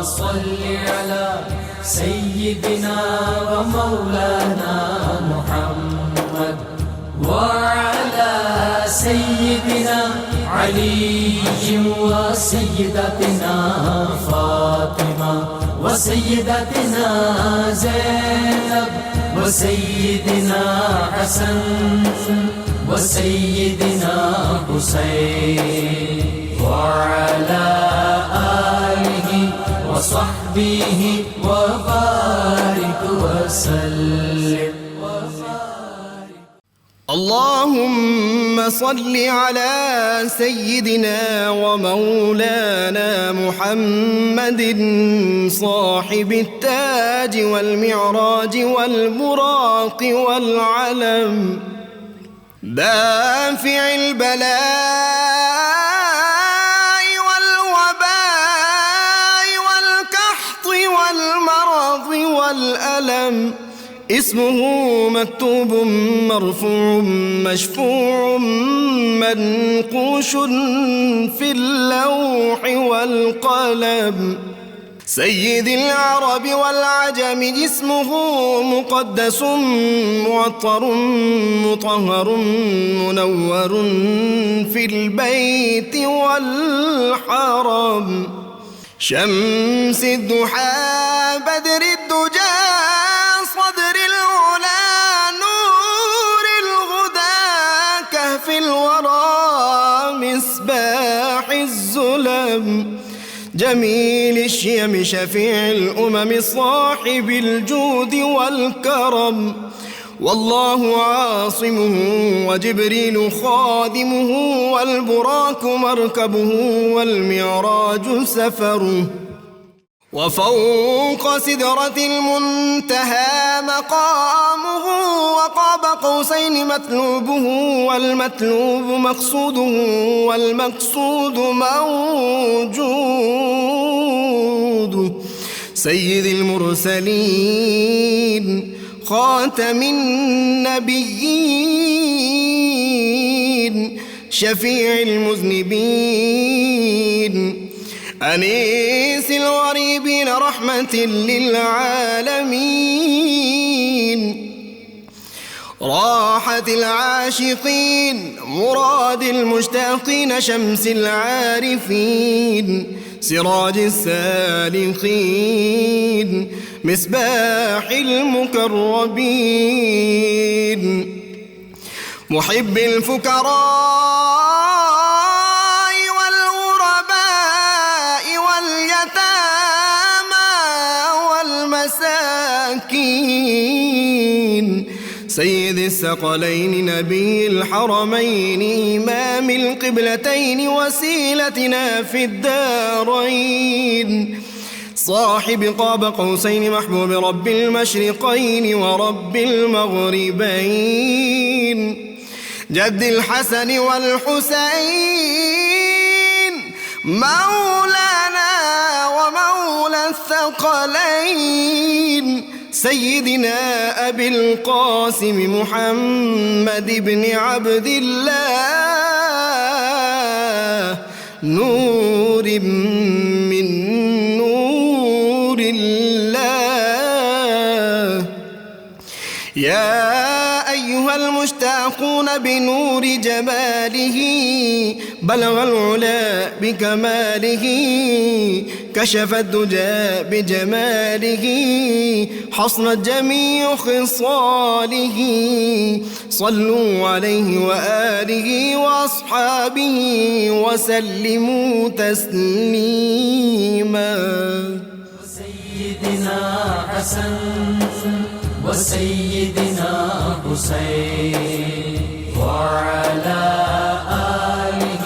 صل على سيدنا ومولانا محمد وعلى سيدنا علي وسيدتنا فاطمة وسيدتنا زينب وسيدنا حسن وسيدنا حسين وعلى آله وصحبه وبارك وسلم. اللهم صل على سيدنا ومولانا محمد صاحب التاج والمعراج والبراق والعلم دافع البلاء والوباء والقحط والمرض والألم اسمه مكتوب مرفوع مشفوع منقوش في اللوح والقلم سيد العرب والعجم اسمه مقدس معطر مطهر منور في البيت والحرم شمس الضحى بدر الدجى صدر العلا نور الهدى كهف الورى مصباح الظلم جميل الشيم شفيع الأمم صاحب الجود والكرم والله عاصمه وجبريل خادمه والبراك مركبه والمعراج سفره وفوق سدرة المنتهى مقامه وقاب قوسين مطلوبه والمطلوب مقصوده والمقصود موجود سيد المرسلين خاتم النبيين شفيع المذنبين أنيس الغريبين رحمة للعالمين راحة العاشقين مراد المشتاقين شمس العارفين سراج السالخين مصباح المكرمين محب الفكراء والمساكين سيد الثقلين نبي الحرمين إمام القبلتين وسيلتنا في الدارين صاحب قاب قوسين محبوب رب المشرقين ورب المغربين جد الحسن والحسين مولانا ومولى الثقلين سيدنا أبي القاسم محمد بن عبد الله نور من نور الله يا أيها المشتاقون بنور جماله بلغ العلا بكماله كشف الدجى بجماله حصنت جميع خصاله صلوا عليه وآله وأصحابه وسلموا تسليما سيدنا حسن وسيدنا حسين وعلى آله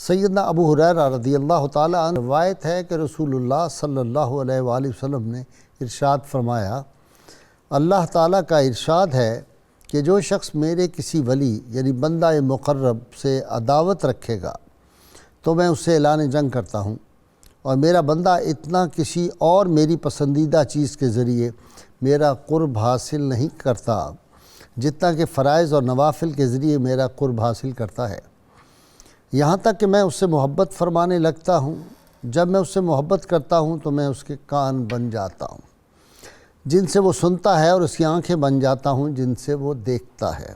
سیدنا ابو ہریرہ رضی اللہ تعالیٰ عنہ روایت ہے کہ رسول اللہ صلی اللہ علیہ وآلہ وسلم نے ارشاد فرمایا، اللہ تعالیٰ کا ارشاد ہے کہ جو شخص میرے کسی ولی یعنی بندہ مقرب سے عداوت رکھے گا تو میں اس سے اعلان جنگ کرتا ہوں، اور میرا بندہ اتنا کسی اور میری پسندیدہ چیز کے ذریعے میرا قرب حاصل نہیں کرتا جتنا کہ فرائض اور نوافل کے ذریعے میرا قرب حاصل کرتا ہے، یہاں تک کہ میں اس سے محبت فرمانے لگتا ہوں۔ جب میں اس سے محبت کرتا ہوں تو میں اس کے کان بن جاتا ہوں جن سے وہ سنتا ہے، اور اس کی آنکھیں بن جاتا ہوں جن سے وہ دیکھتا ہے،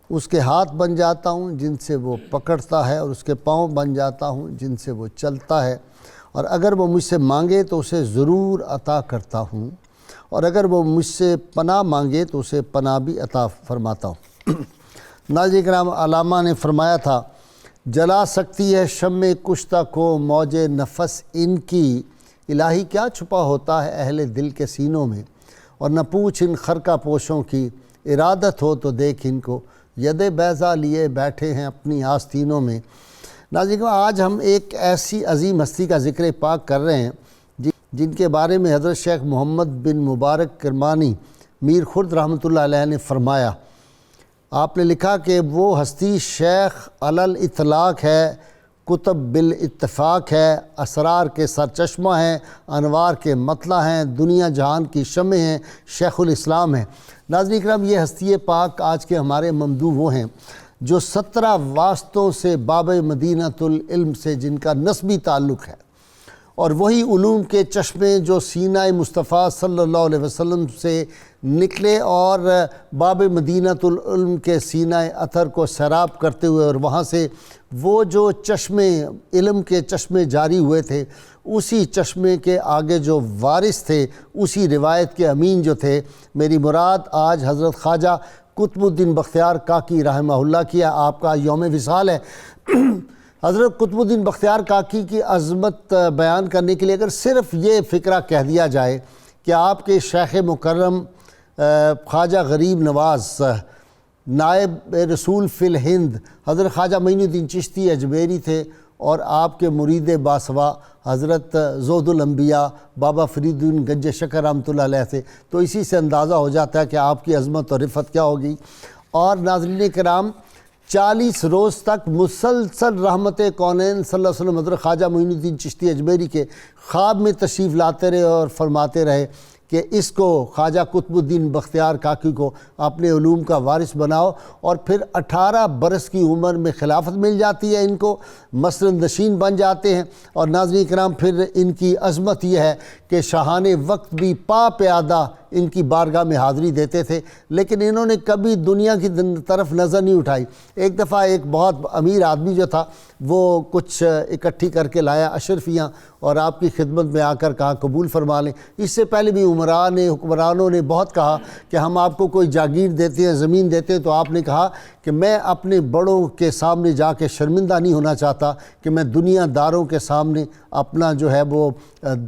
اس کے ہاتھ بن جاتا ہوں جن سے وہ پکڑتا ہے، اور اس کے پاؤں بن جاتا ہوں جن سے وہ چلتا ہے، اور اگر وہ مجھ سے مانگے تو اسے ضرور عطا کرتا ہوں، اور اگر وہ مجھ سے پناہ مانگے تو اسے پناہ بھی عطا فرماتا ہوں۔ ناظرین کرام، علامہ نے فرمایا تھا، جلا سکتی ہے شمع کشتہ کو موج نفس ان کی، الہی کیا چھپا ہوتا ہے اہل دل کے سینوں میں، اور نہ پوچھ ان خرقہ پوشوں کی، ارادت ہو تو دیکھ ان کو، ید بیضا لیے بیٹھے ہیں اپنی آستینوں میں۔ ناظرین، آج ہم ایک ایسی عظیم ہستی کا ذکر پاک کر رہے ہیں جن کے بارے میں حضرت شیخ محمد بن مبارک کرمانی میر خرد رحمۃ اللہ علیہ نے فرمایا۔ آپ نے لکھا کہ وہ ہستی شیخ علی الاطلاق ہے، کتب بالاتفاق ہے، اسرار کے سرچشمہ ہیں، انوار کے مطلع ہیں، دنیا جہان کی شمع ہیں، شیخ الاسلام ہیں۔ ناظرین کرام، یہ ہستی پاک آج کے ہمارے ممدوح وہ ہیں جو 17 واسطوں سے باب مدینۃ العلم سے جن کا نسبی تعلق ہے، اور وہی علوم کے چشمے جو سینہ مصطفیٰ صلی اللہ علیہ وسلم سے نکلے اور باب مدینۃ العلم کے سینہ اثر کو سیراب کرتے ہوئے، اور وہاں سے وہ جو چشمے علم کے چشمے جاری ہوئے تھے، اسی چشمے کے آگے جو وارث تھے، اسی روایت کے امین جو تھے، میری مراد آج حضرت خواجہ قطب الدین بختیار کاکی رحمہ اللہ کی آپ کا یوم وصال ہے۔ حضرت قطب الدین بختیار کاکی کی عظمت بیان کرنے کے لیے اگر صرف یہ فقرہ کہہ دیا جائے کہ آپ کے شیخ مکرم خواجہ غریب نواز نائب رسول فی الہند حضرت خواجہ معین الدین چشتی اجمیری تھے، اور آپ کے مرید باسوا حضرت زہد الانبیاء بابا فرید الدین گنج شکر رحمۃ اللہ علیہ تھے، تو اسی سے اندازہ ہو جاتا ہے کہ آپ کی عظمت اور رفعت کیا ہوگی۔ اور ناظرین کرام، 40 روز تک مسلسل رحمت کونین صلی اللہ علیہ وسلم حضرت خواجہ معین الدین چشتی اجمیری کے خواب میں تشریف لاتے رہے اور فرماتے رہے کہ اس کو خواجہ قطب الدین بختیار کاکی کو اپنے علوم کا وارث بناؤ، اور پھر 18 برس کی عمر میں خلافت مل جاتی ہے، ان کو مسند نشین بن جاتے ہیں۔ اور ناظرین کرام، پھر ان کی عظمت یہ ہے کہ شاہان وقت بھی پا پیادہ ان کی بارگاہ میں حاضری دیتے تھے، لیکن انہوں نے کبھی دنیا کی طرف نظر نہیں اٹھائی۔ ایک دفعہ ایک بہت امیر آدمی جو تھا وہ کچھ اکٹھی کر کے لایا اشرفیاں، اور آپ کی خدمت میں آ کر کہا قبول فرما لیں۔ اس سے پہلے بھی حکمرانوں نے بہت کہا کہ ہم آپ کو کوئی جاگیر دیتے ہیں، زمین دیتے ہیں، تو آپ نے کہا کہ میں اپنے بڑوں کے سامنے جا کے شرمندہ نہیں ہونا چاہتا کہ میں دنیا داروں کے سامنے اپنا جو ہے وہ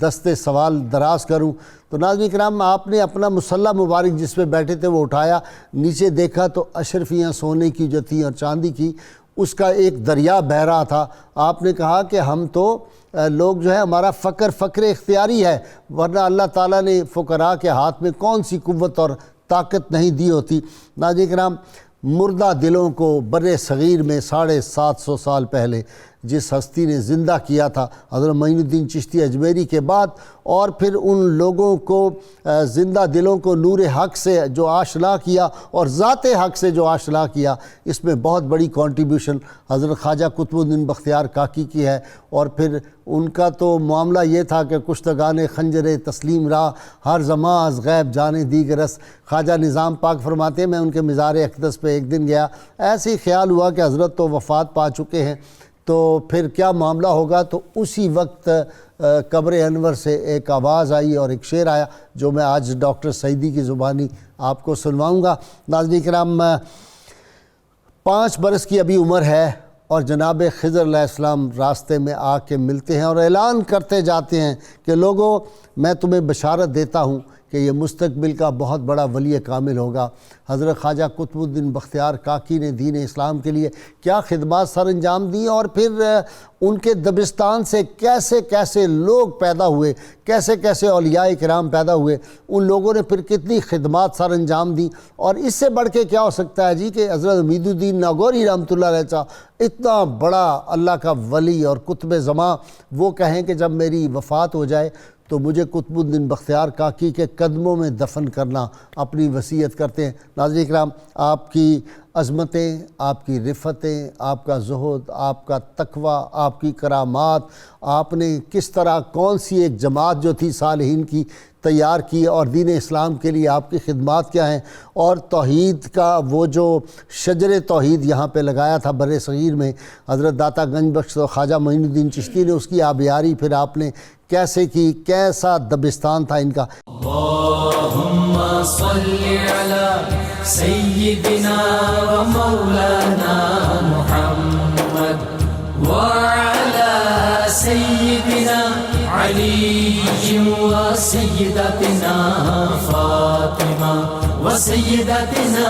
دستے سوال دراز کروں۔ تو ناظرین کرام، آپ نے اپنا مسلح مبارک جس پہ بیٹھے تھے وہ اٹھایا، نیچے دیکھا تو اشرفیاں سونے کی جو تھیں اور چاندی کی، اس کا ایک دریا بہہ رہا تھا۔ آپ نے کہا کہ ہم تو لوگ جو ہے ہمارا فقر اختیاری ہے، ورنہ اللہ تعالیٰ نے فقراء کے ہاتھ میں کون سی قوت اور طاقت نہیں دی ہوتی۔ ناظرین کرام، مردہ دلوں کو بر صغیر میں 750 سال پہلے جس ہستی نے زندہ کیا تھا حضرت معین الدین چشتی اجمیری کے بعد، اور پھر ان لوگوں کو زندہ دلوں کو نور حق سے جو آشنا کیا اور ذات حق سے جو آشنا کیا، اس میں بہت بڑی کنٹریبیوشن حضرت خواجہ قطب الدین بختیار کاکی کی ہے۔ اور پھر ان کا تو معاملہ یہ تھا کہ کشتگان خنجر تسلیم راہ ہر زماں از غیب جانے دیگرس۔ خواجہ نظام پاک فرماتے ہیں میں ان کے مزار اقدس پہ ایک دن گیا، ایسے ہی خیال ہوا کہ حضرت تو وفات پا چکے ہیں، تو پھر کیا معاملہ ہوگا، تو اسی وقت قبر انور سے ایک آواز آئی اور ایک شعر آیا جو میں آج ڈاکٹر سعیدی کی زبانی آپ کو سنواؤں گا۔ ناظرین کرام، 5 برس کی ابھی عمر ہے اور جناب خضر علیہ السلام راستے میں آ کے ملتے ہیں اور اعلان کرتے جاتے ہیں کہ لوگوں، میں تمہیں بشارت دیتا ہوں کہ یہ مستقبل کا بہت بڑا ولی کامل ہوگا۔ حضرت خواجہ قطب الدین بختیار کاکی نے دین اسلام کے لیے کیا خدمات سر انجام دی، اور پھر ان کے دبستان سے کیسے کیسے لوگ پیدا ہوئے، کیسے کیسے اولیاء کرام پیدا ہوئے، ان لوگوں نے پھر کتنی خدمات سر انجام دی، اور اس سے بڑھ کے کیا ہو سکتا ہے جی کہ حضرت امید الدین ناگوری رحمۃ اللہ علیہ صاحب اتنا بڑا اللہ کا ولی اور قطب زماں، وہ کہیں کہ جب میری وفات ہو جائے تو مجھے قطب الدین بختیار کاکی کے قدموں میں دفن کرنا، اپنی وصیت کرتے ہیں۔ ناظرین کرام، آپ کی عظمتیں، آپ کی رفتیں، آپ کا زہد، آپ کا تقوی، آپ کی کرامات، آپ نے کس طرح کون سی ایک جماعت جو تھی صالحین کی تیار کی، اور دین اسلام کے لیے آپ کی خدمات کیا ہیں، اور توحید کا وہ جو شجر توحید یہاں پہ لگایا تھا بر صغیر میں حضرت داتا گنج بخش و خواجہ معین الدین چشتی نے، اس کی آبیاری پھر آپ نے کیسے کی، کیسا دبستان تھا ان کا۔ اللہم صلی علی سیدنا و مولانا محمد وعلی سیدنا علی و سیدتنا فاطمہ و سیدتنا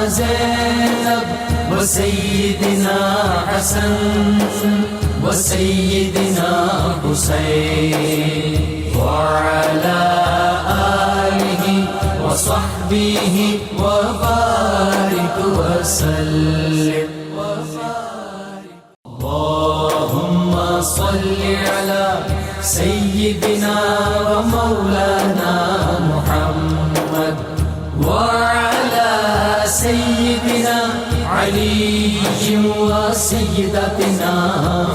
زینب و سیدنا حسن و سیدنا حسین وعلی آلہ و صحبہ و بارک وسلم۔ اللہم صلی علی سیدنا و مولانا محمد وعلی سیدنا علی و سیدتنا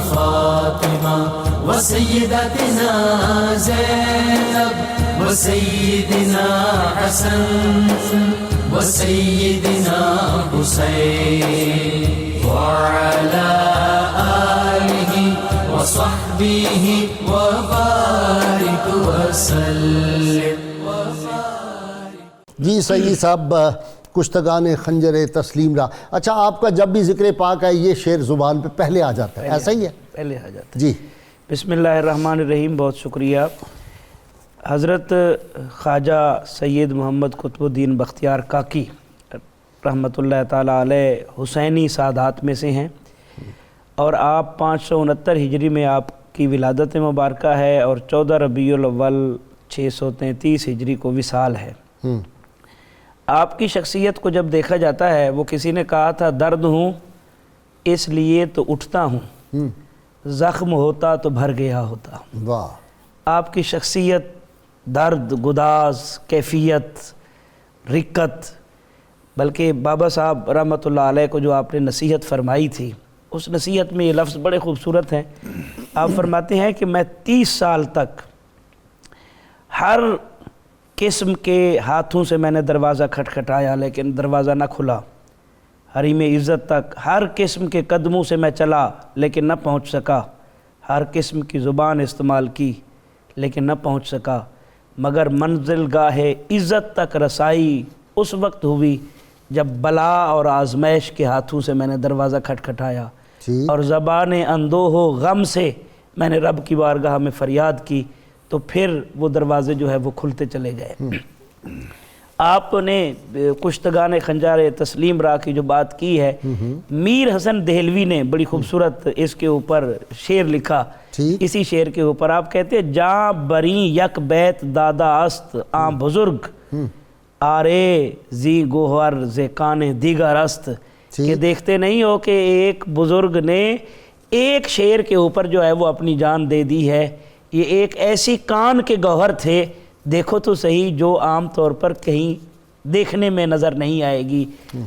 فاطمہ و سیدتنا زینب و سیدنا حسن و سیدنا حسین وعلی آلہ و صحبہ و بارک وسلم۔ جی سید صاحب، کشتگان خنجر تسلیم را، اچھا آپ کا جب بھی ذکر پاک ہے یہ شعر زبان پہ پہلے آ جاتا ہے، ایسا ہی ہے؟ پہلے آ جاتا ہے جی بسم اللہ الرحمن الرحیم۔ بہت شکریہ۔ حضرت خواجہ سید محمد قطب الدین بختیار کاکی رحمۃ اللہ تعالیٰ علیہ حسینی سادات میں سے ہیں، اور آپ 569 ہجری میں آپ کی ولادت مبارکہ ہے، اور 14 ربیع الاول 633 ہجری کو وصال ہے۔ آپ کی شخصیت کو جب دیکھا جاتا ہے، وہ کسی نے کہا تھا درد ہوں اس لیے تو اٹھتا ہوں، زخم ہوتا تو بھر گیا ہوتا۔ واہ، آپ کی شخصیت، درد، گداز، کیفیت، رقت، بلکہ بابا صاحب رحمۃ اللہ علیہ کو جو آپ نے نصیحت فرمائی تھی، اس نصیحت میں یہ لفظ بڑے خوبصورت ہیں۔ آپ فرماتے ہیں کہ میں 30 سال تک ہر قسم کے ہاتھوں سے میں نے دروازہ کھٹکھٹایا لیکن دروازہ نہ کھلا، حریم عزت تک ہر قسم کے قدموں سے میں چلا لیکن نہ پہنچ سکا، ہر قسم کی زبان استعمال کی لیکن نہ پہنچ سکا، مگر منزل گاہ عزت تک رسائی اس وقت ہوئی جب بلا اور آزمائش کے ہاتھوں سے میں نے دروازہ کھٹکھٹایا، اور زبان اندوہ و غم سے میں نے رب کی بارگاہ میں فریاد کی، تو پھر وہ دروازے جو ہے وہ کھلتے چلے گئے۔ آپ نے کشتگان خنجر تسلیم را کی جو بات کی ہے، میر حسن دہلوی نے بڑی خوبصورت اس کے اوپر شعر لکھا۔ اسی شعر کے اوپر آپ کہتے ہیں جاں بریں یک بیت دادا است آں بزرگ، آرے زی گوہر زیکان دیگر است، کہ دیکھتے نہیں ہو کہ ایک بزرگ نے ایک شعر کے اوپر جو ہے وہ اپنی جان دے دی ہے۔ یہ ایک ایسی کان کے گوہر تھے، دیکھو تو صحیح، جو عام طور پر کہیں دیکھنے میں نظر نہیں آئے گی۔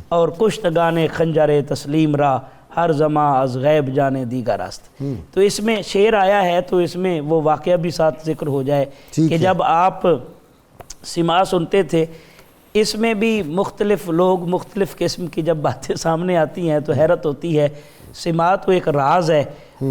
اور کشتگان خنجر تسلیم را ہر زماں از غیب جانے دیگر است۔ تو اس میں شعر آیا ہے تو اس میں وہ واقعہ بھی ساتھ ذکر ہو جائے کہ جب آپ سماع سنتے تھے، اس میں بھی مختلف لوگ مختلف قسم کی جب باتیں سامنے آتی ہیں تو حیرت ہوتی ہے۔ سماع تو ایک راز ہے،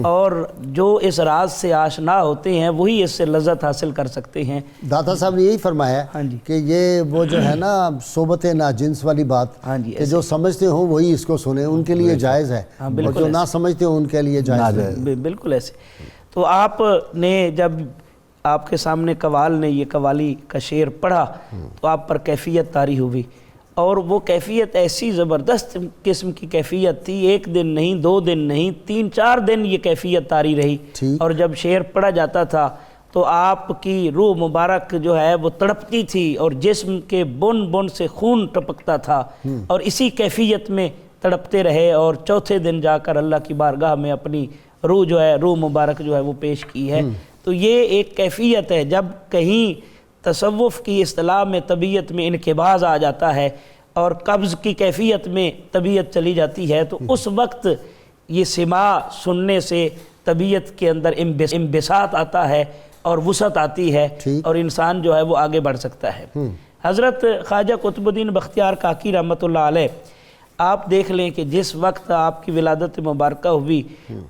اور جو اس راز سے آشنا ہوتے ہیں وہی اس سے لذت حاصل کر سکتے ہیں۔ داتا صاحب نے یہی فرمایا کہ یہ وہ جو ہے نا صحبت ناجنس والی بات، کہ جو سمجھتے ہوں وہی اس کو سنیں، ان کے لیے جائز ہے، اور جو نہ سمجھتے ہوں ان کے لیے جائز ہے۔ بالکل ایسے۔ تو آپ نے جب آپ کے سامنے قوال نے یہ قوالی کا شعر پڑھا تو آپ پر کیفیت طاری ہوئی، اور وہ کیفیت ایسی زبردست قسم کی کیفیت تھی، 1 دن نہیں 2 دن نہیں 3-4 دن یہ کیفیت طاری رہی، اور جب شعر پڑھا جاتا تھا تو آپ کی روح مبارک جو ہے وہ تڑپتی تھی اور جسم کے بن بن سے خون ٹپکتا تھا، اور اسی کیفیت میں تڑپتے رہے، اور چوتھے دن جا کر اللہ کی بارگاہ میں اپنی روح مبارک جو ہے وہ پیش کی ہے۔ تو یہ ایک کیفیت ہے، جب کہیں تصوف کی اصطلاح میں طبیعت میں انقباض آ جاتا ہے اور قبض کی کیفیت میں طبیعت چلی جاتی ہے، تو اس وقت یہ سماع سننے سے طبیعت کے اندر انبساط آتا ہے اور وسعت آتی ہے، اور انسان جو ہے وہ آگے بڑھ سکتا ہے۔ حضرت خواجہ قطب الدین بختیار کاکی رحمۃ اللہ علیہ، آپ دیکھ لیں کہ جس وقت آپ کی ولادت مبارکہ ہوئی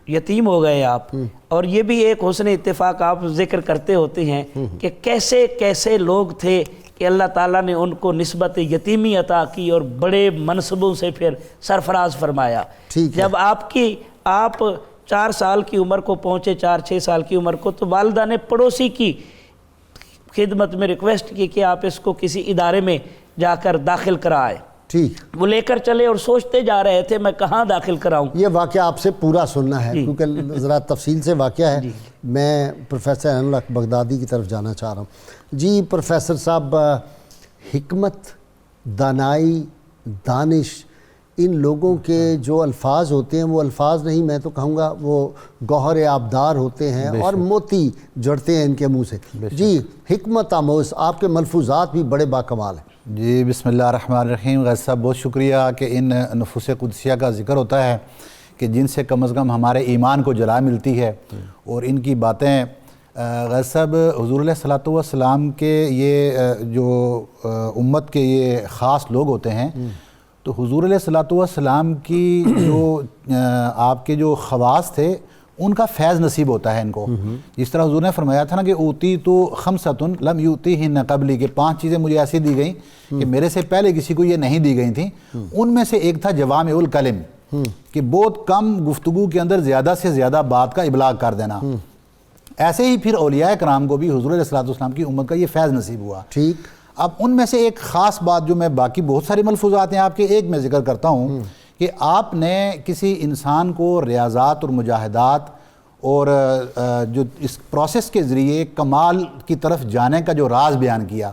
یتیم ہو گئے آپ، اور یہ بھی ایک حسن اتفاق آپ ذکر کرتے ہوتے ہیں کہ کیسے کیسے لوگ تھے کہ اللہ تعالیٰ نے ان کو نسبت یتیمی عطا کی اور بڑے منصبوں سے پھر سرفراز فرمایا۔ جب آپ 4 سال کی عمر کو پہنچے، 4-6 سال کی عمر کو، تو والدہ نے پڑوسی کی خدمت میں ریکویسٹ کی کہ آپ اس کو کسی ادارے میں جا کر داخل کرائیں۔ وہ لے کر چلے اور سوچتے جا رہے تھے میں کہاں داخل کراؤں۔ یہ واقعہ آپ سے پورا سننا ہے کیونکہ ذرا تفصیل سے واقعہ ہے۔ میں پروفیسر عین الحق بغدادی کی طرف جانا چاہ رہا ہوں۔ جی پروفیسر صاحب، حکمت، دانائی، دانش، ان لوگوں کے جو الفاظ ہوتے ہیں وہ الفاظ نہیں، میں تو کہوں گا وہ گوہر آبدار ہوتے ہیں اور موتی جڑتے ہیں ان کے منہ سے۔ جی حکمت آموز، آپ کے ملفوظات بھی بڑے باکمال ہیں۔ جی بسم اللہ الرحمن الرحیم۔ غازی صاحب بہت شکریہ کہ ان نفوس قدسیہ کا ذکر ہوتا ہے کہ جن سے کم از کم ہمارے ایمان کو جلا ملتی ہے، اور ان کی باتیں غازی صاحب حضور علیہ الصلوۃ والسلام کے یہ جو امت کے یہ خاص لوگ ہوتے ہیں، تو حضور علیہ الصلوۃ والسلام کی جو آپ کے جو خواص تھے ان کا فیض نصیب ہوتا ہے ان کو۔ جس طرح حضور نے فرمایا تھا نا کہ اوتی تو خمسۃ لم یؤتیہن قبلی، کہ 5 چیزیں مجھے ایسی دی گئیں کہ میرے سے پہلے کسی کو یہ نہیں دی گئی تھیں۔ ان میں سے ایک تھا جوامع الکلم، کہ بہت کم گفتگو کے اندر زیادہ سے زیادہ بات کا ابلاغ کر دینا۔ ایسے ہی پھر اولیاء کرام کو بھی حضور علیہ الصلوۃ والسلام کی امت کا یہ فیض نصیب ہوا۔ اب ان میں سے ایک خاص بات جو میں، باقی بہت سارے ملفوظات ہیں آپ کے، ایک میں ذکر کرتا ہوں کہ آپ نے کسی انسان کو ریاضات اور مجاہدات اور جو اس پروسیس کے ذریعے کمال کی طرف جانے کا جو راز بیان کیا۔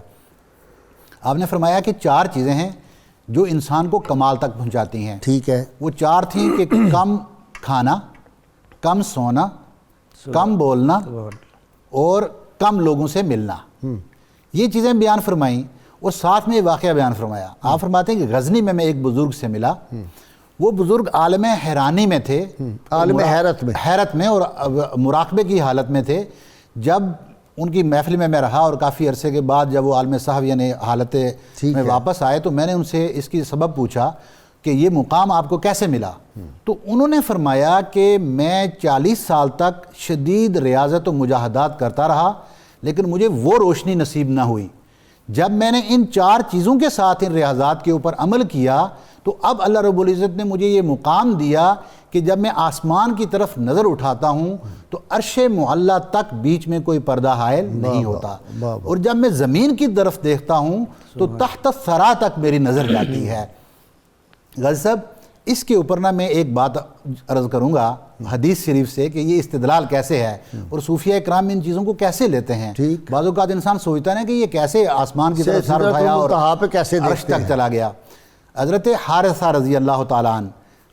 آپ نے فرمایا کہ 4 چیزیں ہیں جو انسان کو کمال تک پہنچاتی ہیں۔ ٹھیک ہے۔ وہ 4 تھیں کہ کم کھانا، کم سونا، کم بولنا اور کم لوگوں سے ملنا۔ یہ چیزیں بیان فرمائیں، اور ساتھ میں واقعہ بیان فرمایا۔ آپ فرماتے ہیں کہ غزنی میں ایک بزرگ سے ملا، وہ بزرگ عالم حیرانی میں تھے، عالم حیرت میں اور مراقبے کی حالت میں تھے۔ جب ان کی محفل میں رہا اور کافی عرصے کے بعد جب وہ عالم صاحب یعنی حالت میں واپس آئے تو میں نے ان سے اس کی سبب پوچھا کہ یہ مقام آپ کو کیسے ملا؟ تو انہوں نے فرمایا کہ میں 40 سال تک شدید ریاضت و مجاہدات کرتا رہا، لیکن مجھے وہ روشنی نصیب نہ ہوئی۔ جب میں نے ان 4 چیزوں کے ساتھ ان ریاضات کے اوپر عمل کیا تو اب اللہ رب العزت نے مجھے یہ مقام دیا کہ جب میں آسمان کی طرف نظر اٹھاتا ہوں تو عرش معلیٰ تک بیچ میں کوئی پردہ حائل نہیں ہوتا، اور جب میں زمین کی طرف دیکھتا ہوں تو تحت الثری تک میری نظر جاتی ہے۔ غازی صاحب اس کے اوپر نا میں ایک بات عرض کروں گا حدیث شریف سے کہ یہ استدلال کیسے ہے اور صوفیہ اکرام ان چیزوں کو کیسے لیتے ہیں۔ بعض اوقات انسان سوچتا ہے کہ یہ کیسے آسمان کی طرف سر اٹھایا اور عرش تک چلا گیا۔ حضرت حارثہ رضی اللہ تعالیٰ عنہ،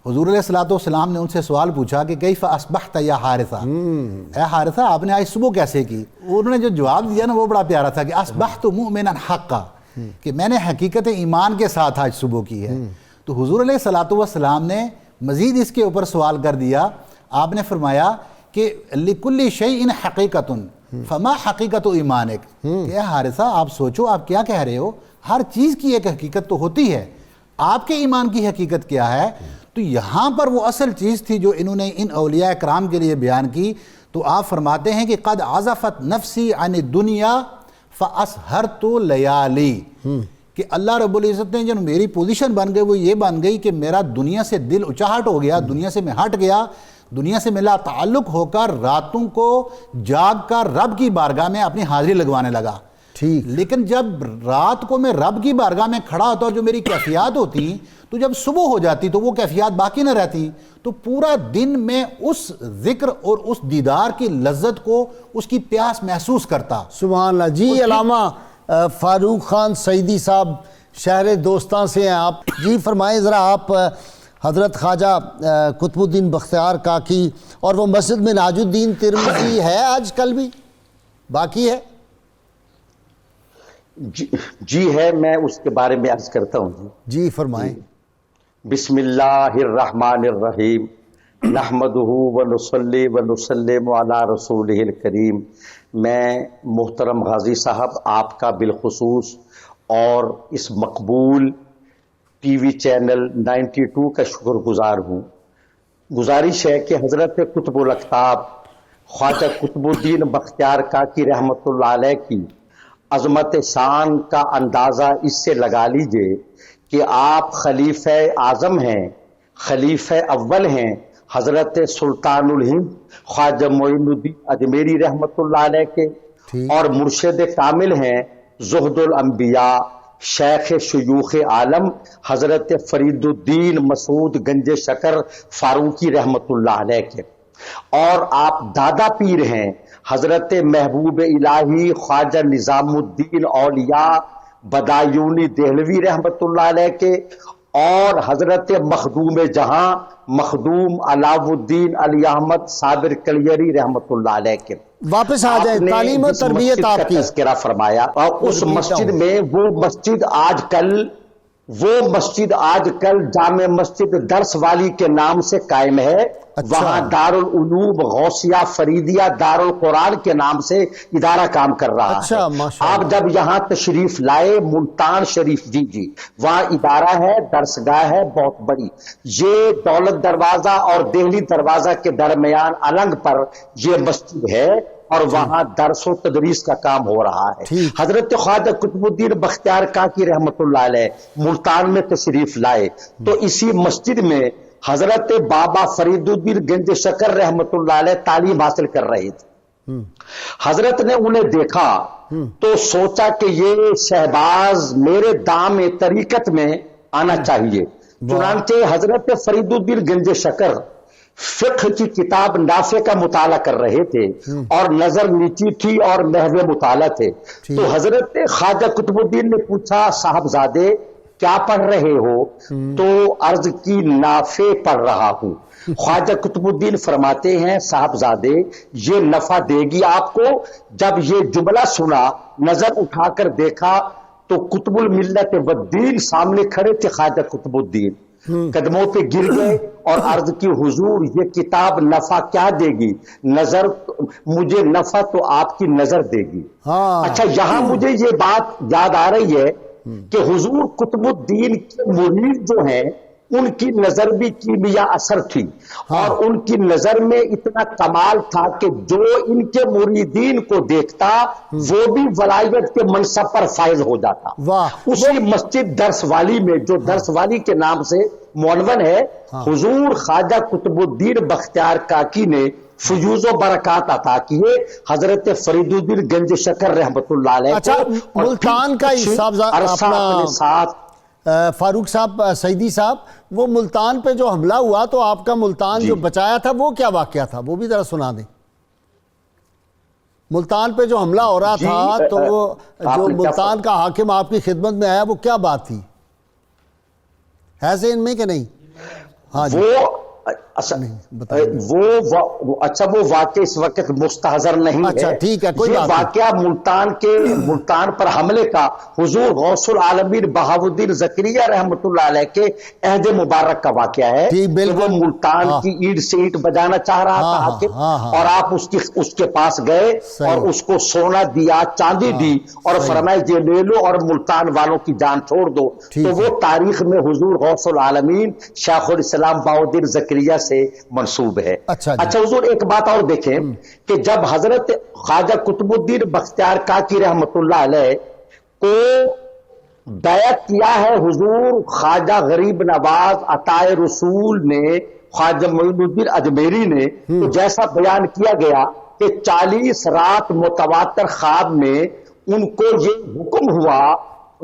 حضور علیہ الصلوۃ والسلام نے ان سے سوال پوچھا کہ کیف اصبحت یا حارثہ، اے حارثہ آپ نے آج صبح کیسے کی؟ انہوں نے جو جواب دیا نا وہ بڑا پیارا تھا کہ اصبحت مؤمنا حقا، کہ میں نے حقیقت ایمان کے ساتھ آج صبح کی ہے۔ تو حضور علیہ الصلوۃ والسلام نے مزید اس کے اوپر سوال کر دیا۔ آپ نے فرمایا کہ لکل شیء حقیقۃ فما حقیقت ایمانک، کہ حارثہ آپ سوچو آپ کیا کہہ رہے ہو، ہر چیز کی ایک حقیقت تو ہوتی ہے، آپ کے ایمان کی حقیقت کیا ہے؟ تو یہاں پر وہ اصل چیز تھی جو انہوں نے ان اولیاء اکرام کے لیے بیان کی۔ تو آپ فرماتے ہیں کہ قد عزفت نفسی عن الدنیا فاسہرت لیالی، کہ اللہ رب العزت نے جو میری پوزیشن بن گئی وہ یہ بن گئی کہ میرا دنیا سے دل اچاہٹ ہو گیا، دنیا سے میں ہٹ گیا، دنیا سے ملا، تعلق ہو کر راتوں کو جاگ کر رب کی بارگاہ میں اپنی حاضری لگوانے لگا. ٹھیک. لیکن جب رات کو میں رب کی بارگاہ میں کھڑا ہوتا اور جو میری کیفیات ہوتی، تو جب صبح ہو جاتی تو وہ کیفیات باقی نہ رہتی. تو پورا دن میں اس ذکر اور اس دیدار کی لذت کو، اس کی پیاس محسوس کرتا. سبحان اللہ. جی علامہ فاروق خان سعیدی صاحب شہر دوستاں سے ہیں آپ. جی فرمائیں ذرا آپ حضرت خواجہ قطب الدین بختیار کاکی اور وہ مسجد میں ناج الدین ترمذی ہے آج کل بھی باقی ہے؟ جی ہے، میں اس کے بارے میں عرض کرتا ہوں. جی فرمائیں. بسم اللہ الرحمن الرحیم، نحمدہ ونصلی ونسلم علی رسولہ الکریم. میں محترم غازی صاحب آپ کا بالخصوص اور اس مقبول ٹی وی چینل 92 کا شکر گزار ہوں. گزارش ہے کہ حضرت قطب الاقطاب خواجہ قطب الدین بختیار کاکی رحمۃ اللہ علیہ کی عظمت شان کا اندازہ اس سے لگا لیجئے کہ آپ خلیفہ اعظم ہیں، خلیفہ اول ہیں حضرت سلطان الہند خواجہ معین الدین اجمیری رحمۃ اللہ علیہ کے، اور مرشد کامل ہیں زہد الانبیاء شیخ شیوخ عالم حضرت فرید الدین مسعود گنج شکر فاروقی رحمۃ اللہ علیہ کے، اور آپ دادا پیر ہیں حضرت محبوب الہی خواجہ نظام الدین اولیاء بدایونی دہلوی رحمۃ اللہ علیہ کے، اور حضرت مخدوم جہاں مخدوم علاؤ الدین علی احمد صابر کلیری رحمت اللہ علیہ کے. واپس آ جائیں تعلیم و تربیت آپ کی. تذکرہ فرمایا، اور اس مسجد میں وہ مسجد آج کل جامع مسجد درس والی کے نام سے قائم ہے. وہاں دارالعلوم غوثیہ فریدیہ دارالقرآن کے نام سے ادارہ کام کر رہا ہے. آپ جب یہاں تشریف لائے ملتان شریف جی وہاں ادارہ ہے، درسگاہ ہے بہت بڑی. یہ دولت دروازہ اور دہلی دروازہ کے درمیان النگ پر یہ مسجد ہے، اور وہاں درس و تدریس کا کام ہو رہا ہے. حضرت خواجہ قطب الدین بختیار کاکی رحمت اللہ علیہ ملتان میں تشریف لائے تو اسی مسجد میں حضرت بابا فرید الدین گنج شکر رحمت اللہ علیہ تعلیم حاصل کر رہے تھے. حضرت نے انہیں دیکھا تو سوچا کہ یہ شہباز میرے دام طریقت میں آنا چاہیے. چنانچہ حضرت فرید الدین گنج شکر فقہ کی کتاب نافع کا مطالعہ کر رہے تھے، اور نظر نیچی تھی اور محو مطالعہ تھے. تو حضرت خواجہ قطب الدین نے پوچھا صاحبزادے کیا پڑھ رہے ہو؟ تو عرض کی نافع پڑھ رہا ہوں. خواجہ قطب الدین فرماتے ہیں صاحبزادے یہ نفع دے گی آپ کو. جب یہ جملہ سنا نظر اٹھا کر دیکھا تو قطب الملت والدین سامنے کھڑے تھے. خواجہ قطب الدین قدموں پہ گر گئے اور عرض کی حضور یہ کتاب نفع کیا دے گی؟ نظر مجھے نفع تو آپ کی نظر دے گی. اچھا یہاں مجھے یہ بات یاد آ رہی ہے کہ حضور قطب الدین کے مرید جو ہیں ان کی نظر بھی کیمیا اثر تھی، اور ان کی نظر میں اتنا کمال تھا کہ جو ان کے مریدین کو دیکھتا وہ بھی ولایت کے منصب پر فائز ہو جاتا. اسی مسجد درس والی میں جو درس والی کے نام سے معنون ہے، حضور خواجہ قطب الدین بختیار کاکی نے فیوز و برکات عطا کیے حضرت فرید الدین گنج شکر رحمت اللہ علیہ. اچھا ملتان کا اپنا ساتھ فاروق صاحب سعیدی صاحب وہ ملتان پہ جو حملہ ہوا تو آپ کا ملتان جو بچایا تھا وہ کیا واقعہ تھا؟ وہ بھی ذرا سنا دیں. ملتان پہ جو حملہ ہو رہا تھا تو وہ جو ملتان کا حاکم آپ کی خدمت میں آیا وہ کیا بات تھی؟ ہے ذہن میں کہ نہیں؟ ہاں جی وہ واقعہ اس وقت مستحضر نہیں ہے. ٹھیک ہے یہ واقعہ ملتان پر حملے کا حضور غوث العالمین بہاؤالدین زکریا رحمت اللہ علیہ کے عہد مبارک کا واقعہ ہے. وہ ملتان کی اینٹ سے اینٹ بجانا چاہ رہا تھا حاکم، اور آپ اس کے پاس گئے اور اس کو سونا دیا چاندی دی اور فرمایا یہ لے لو اور ملتان والوں کی جان چھوڑ دو. تو وہ تاریخ میں حضور غوث العالمین شیخ الاسلام بہاؤالدین زکریا سے منسوب ہے. اچھا حضور ایک بات اور دیکھیں کہ جب حضرت خواجہ قطب الدین بختیار کاکی رحمت اللہ علیہ کو بیعت کیا ہے حضور خواجہ غریب نواز عطائے رسول نے، خواجہ معین الدین اجمیری نے، تو جیسا بیان کیا گیا کہ 40 رات متواتر خواب میں ان کو یہ حکم ہوا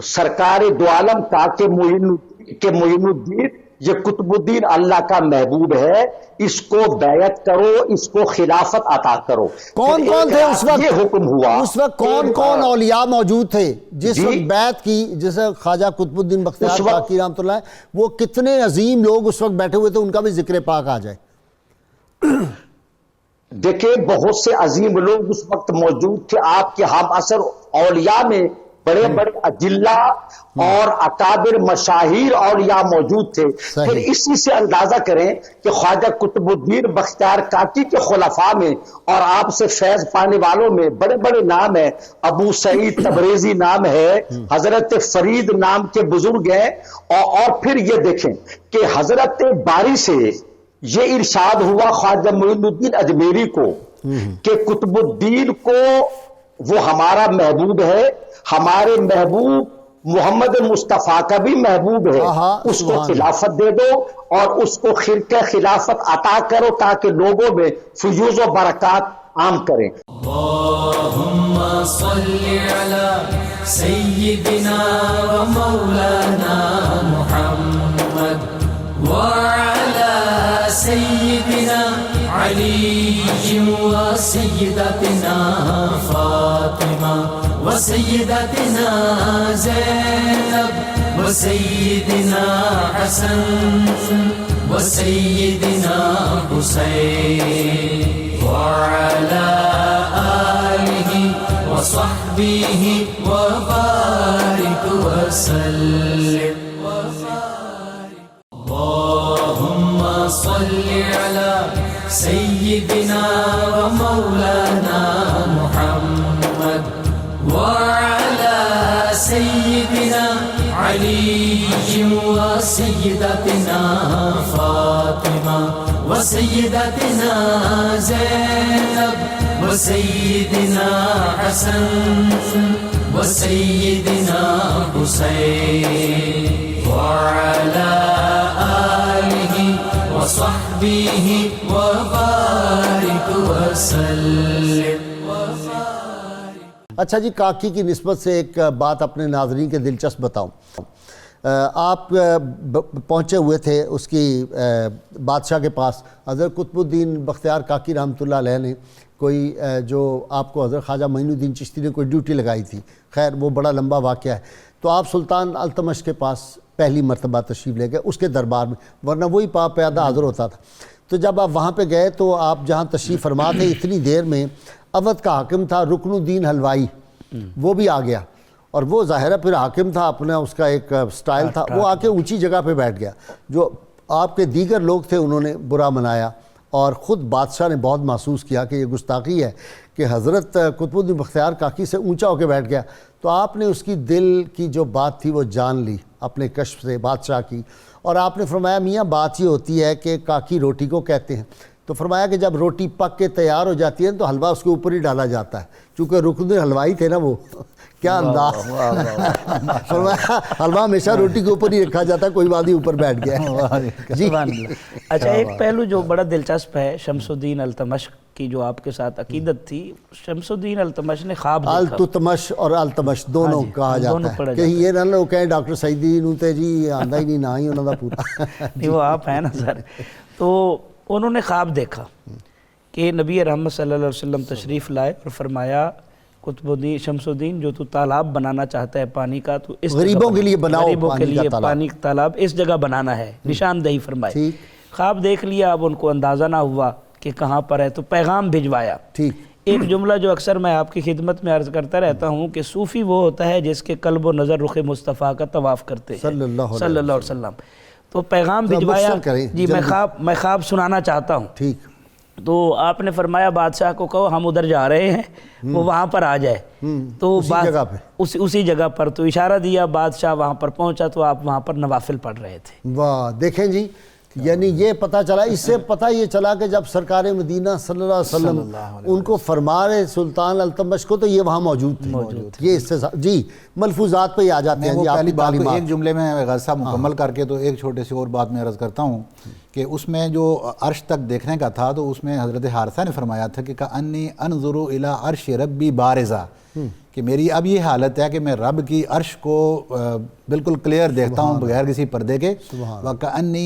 سرکار دو عالم کا کہ معین الدین یہ قطب الدین اللہ کا محبوب ہے، اس کو بیعت کرو، اس کو خلافت عطا کرو۔ کون کون تھے اس وقت؟ یہ حکم ہوا اس وقت کون کون اولیاء موجود تھے جس وقت بیعت کی؟ جیسے خواجہ قطب الدین بختیار کاکی رحمۃ اللہ، وہ کتنے عظیم لوگ اس وقت بیٹھے ہوئے تھے، ان کا بھی ذکر پاک آ جائے۔ دیکھیں بہت سے عظیم لوگ اس وقت موجود تھے، آپ کے ہم اثر اولیاء میں بڑے بڑے اجلہ اور اکابر مشاہیر اولیاء موجود تھے۔ پھر اسی سے اندازہ کریں کہ خواجہ قطب الدین بختیار کاکی کے خلفاء میں اور آپ سے فیض پانے والوں میں بڑے بڑے نام ہیں، ابو سعید تبریزی نام ہے، حضرت فرید نام کے بزرگ ہیں، اور پھر یہ دیکھیں کہ حضرت باری سے یہ ارشاد ہوا خواجہ معین الدین اجمیری کو کہ قطب الدین کو وہ ہمارا محبوب ہے، ہمارے محبوب محمد مصطفیٰ کا بھی محبوب ہے، اس کو خلافت دے دو اور اس کو خرقہ خلافت عطا کرو تاکہ لوگوں میں فیوز و برکات عام کریں۔ اللہم صلی علی سیدنا و مولانا محمد وعلی سیدنا علی و سیدتنا فاطمہ و سیدتنا زینب و سیدنا حسن و سیدنا حسین وعلی آلہ و صحبہ و بارک وسلم۔ اللہم صلی علی سیدنا و مولانا محمد وعلی سیدنا علی و سیدتنا فاطمہ و سیدتنا زینب و سیدنا حسن و سیدنا حسین وعلی آلہ و صحبہ و بارک وسلم۔ اچھا جی، کاکی کی نسبت سے ایک بات اپنے ناظرین کے دلچسپ بتاؤں۔ آپ پہنچے ہوئے تھے اس کی بادشاہ کے پاس، حضرت قطب الدین بختیار کاکی رحمۃ اللہ علیہ نے کوئی جو آپ کو حضرت خواجہ معین الدین چشتی نے کوئی ڈیوٹی لگائی تھی، خیر وہ بڑا لمبا واقعہ ہے، تو آپ سلطان التمش کے پاس پہلی مرتبہ تشریف لے گئے اس کے دربار میں، ورنہ وہی پاپ پیادہ حاضر ہوتا تھا۔ تو جب آپ وہاں پہ گئے تو آپ جہاں تشریف فرما تھے اتنی دیر میں اودھ کا حاکم تھا رکن الدین حلوائی، وہ بھی آ گیا، اور وہ ظاہر ہے پھر حاکم تھا، اپنا اس کا ایک سٹائل تھا، وہ آ کے اونچی جگہ پہ بیٹھ گیا۔ جو آپ کے دیگر لوگ تھے انہوں نے برا منایا، اور خود بادشاہ نے بہت محسوس کیا کہ یہ گستاخی ہے کہ حضرت قطب الدین بختیار کاکی سے اونچا ہو کے بیٹھ گیا۔ تو آپ نے اس کی دل کی جو بات تھی وہ جان لی اپنے کشف سے بادشاہ کی، اور آپ نے فرمایا میاں بات یہ ہوتی ہے کہ کاکی روٹی کو کہتے ہیں، تو فرمایا کہ جب روٹی پک کے تیار ہو جاتی ہے تو حلوہ اس کے اوپر ہی ڈالا جاتا ہے، چونکہ رکن حلوائی تھے نا وہ، کیا انداز، فرمایا حلوہ ہمیشہ روٹی کے اوپر ہی رکھا جاتا ہے، کوئی بات ہی اوپر بیٹھ گیا۔ جی اچھا، ایک پہلو جو بڑا دلچسپ ہے، شمس الدین التمش کی جو آپ کے ساتھ عقیدت تھی، شمس الدین التمش نے خواب دیکھا، التمش اور التمش دونوں کہا جاتا ہے، کہ یہ نہ لوگ کہیں ڈاکٹر سعیدی نوں تے جی آندا ہی نہیں، نہ ہی انہوں دا پورا، نہیں وہ آپ ہیں نا سر۔ تو انہوں نے خواب دیکھا کہ نبی رحمت صلی اللہ علیہ وسلم تشریف لائے اور فرمایا قطب الدین شمس الدین جو تو تالاب بنانا چاہتا ہے پانی کا، تو اس غریبوں کے لیے بناؤ، غریبوں کے لیے پانی کا تالاب اس جگہ بنانا ہے، نشاندہی فرمائی۔ خواب دیکھ لیا، اب ان کو اندازہ نہ ہوا کہ کہاں پر ہے، تو پیغام بھجوایا۔ ایک جملہ جو اکثر میں آپ کی خدمت میں عرض کرتا رہتا ہوں کہ صوفی وہ ہوتا ہے جس کے قلب و نظر رخ مصطفیٰ کا طواف کرتے ہیں صلی اللہ علیہ وسلم۔ تو پیغام بھجوایا، جی میں خواب سنانا چاہتا ہوں۔ ٹھیک، تو آپ نے فرمایا بادشاہ کو کہو ہم ادھر جا رہے ہیں، وہ وہاں پر آ جائے، تو اسی جگہ پر، تو اشارہ دیا، بادشاہ وہاں پر پہنچا تو آپ وہاں پر نوافل پڑھ رہے تھے۔ واہ، دیکھیں جی، یعنی یہ پتہ چلا، اس سے پتہ یہ چلا کہ جب سرکار مدینہ صلی اللہ علیہ وسلم ان کو فرما رہے سلطان التمش کو، تو یہ وہاں موجود تھے، یہ اس سے جی ملفوظات پہ ہی آ جاتے ہیں. جی پہلی بات کو ایک جملے میں غازی صاحب مکمل کر کے تو ایک چھوٹے سی اور بات میں عرض کرتا ہوں کہ اس میں جو عرش تک دیکھنے کا تھا تو اس میں حضرت حارثہ نے فرمایا تھا کہ کأنی انظر الی عرش ربی بارزہ، کہ میری اب یہ حالت ہے کہ میں رب کی عرش کو بالکل کلیئر دیکھتا ہوں بغیر کسی پردے کے. وَأَنِّي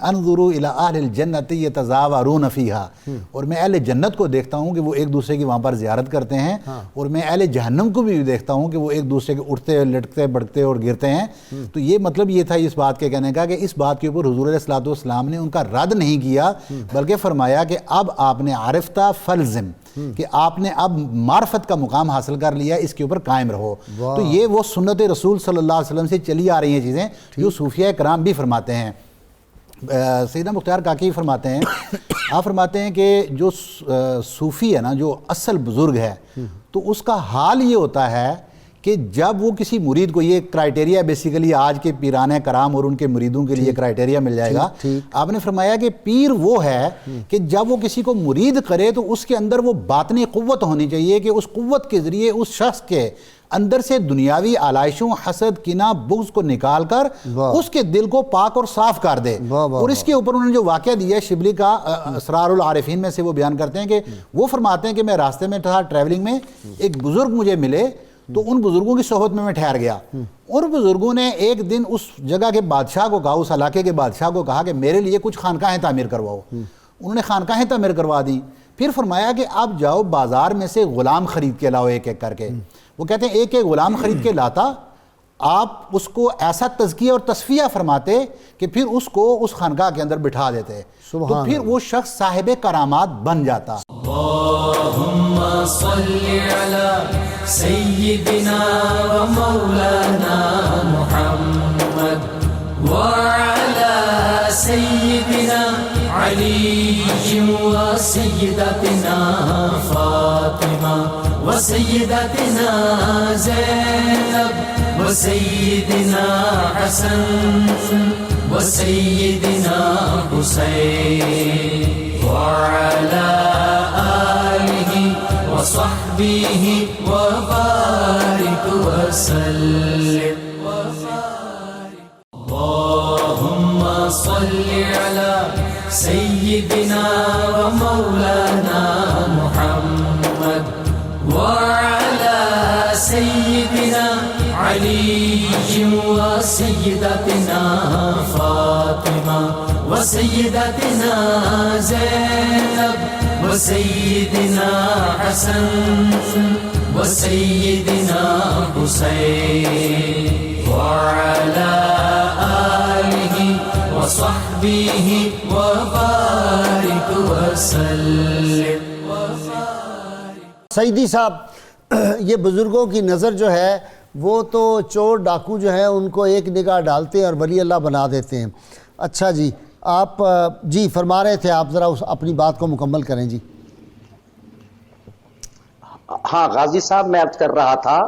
أَنظُرُ إِلَىٰ أَهْلِ الْجَنَّةِ يَتَزَاوَرُونَ فِيهَا، اور میں اہل جنت کو دیکھتا ہوں کہ وہ ایک دوسرے کی وہاں پر زیارت کرتے ہیں، اور میں اہل جہنم کو بھی دیکھتا ہوں کہ وہ ایک دوسرے کے اٹھتے لٹکتے بڑھتے اور گرتے ہیں. تو یہ مطلب یہ تھا اس بات کے کہنے کا کہ اس بات کے اوپر حضور علیہ الصلوۃ والسلام نے ان کا رد نہیں کیا، بلکہ فرمایا کہ اب آپ نے عرفتہ فلزم، کہ آپ نے اب معرفت کا مقام حاصل کر لیا، اس کے اوپر قائم رہو. تو یہ وہ سنت رسول صلی اللہ علیہ وسلم سے چلی آ رہی ہیں چیزیں جو صوفیہ کرام بھی فرماتے ہیں. سیدنا مختار کاکی فرماتے ہیں، آپ فرماتے ہیں کہ جو صوفی ہے نا، جو اصل بزرگ ہے، تو اس کا حال یہ ہوتا ہے کہ جب وہ کسی مرید کو، یہ کرائٹیریا بیسیکلی آج کے پیران کرام اور ان کے مریدوں کے لیے کرائٹیریا مل جائے گا. آپ نے فرمایا کہ پیر وہ ہے کہ جب وہ کسی کو مرید کرے تو اس کے اندر وہ باطنی قوت ہونی چاہیے کہ اس قوت کے ذریعے اس شخص کے اندر سے دنیاوی آلائشوں، حسد، کینہ، بغض کو نکال کر اس کے دل کو پاک اور صاف کر دے. اور اس کے اوپر انہوں نے جو واقعہ دیا ہے شبلی کا، اسرار العارفین میں سے وہ بیان کرتے ہیں کہ وہ فرماتے ہیں کہ میں راستے میں تھا ٹریولنگ میں، ایک بزرگ مجھے ملے، تو ان بزرگوں کی صحبت میں ٹھہر گیا. اور بزرگوں نے ایک دن اس جگہ کے بادشاہ کو کہا، اس علاقے کے بادشاہ کو کہا کہ میرے لیے کچھ خانقاہیں تعمیر کرواؤ. انہوں نے خانقاہیں تعمیر کروا دیں. پھر فرمایا کہ آپ جاؤ بازار میں سے غلام خرید کے لاؤ ایک ایک کر کے. وہ کہتے ہیں ایک ایک غلام خرید کے لاتا، آپ اس کو ایسا تزکیہ اور تصفیہ فرماتے کہ پھر اس کو اس خانقاہ کے اندر بٹھا دیتے، تو پھر وہ شخص صاحب کرامات بن جاتا. اللہم صلی علی سیدنا و مولانا محمد وعلی سیدنا علی و سیدتنا فاطمہ و سیدتنا زینب و سیدنا حسن و سیدنا حسین وعلی آلہ وصحبہ وبارک وسلم. اللہم صلی علی سیدنا و مولانا محمد وعلی سیدنا علی و سیدتنا فاطمہ و سیدتنا زینب و سیدنا حسن و سیدنا حسین وعلی آلہ وصحبہ وبارک وسلم. سیدی صاحب، یہ بزرگوں کی نظر جو ہے وہ تو چور ڈاکو جو ہے ان کو ایک نگاہ ڈالتے ہیں اور ولی اللہ بنا دیتے ہیں. اچھا جی، آپ جی فرما رہے تھے، آپ ذرا اپنی بات کو مکمل کریں. جی ہاں غازی صاحب، میں عرض کر رہا تھا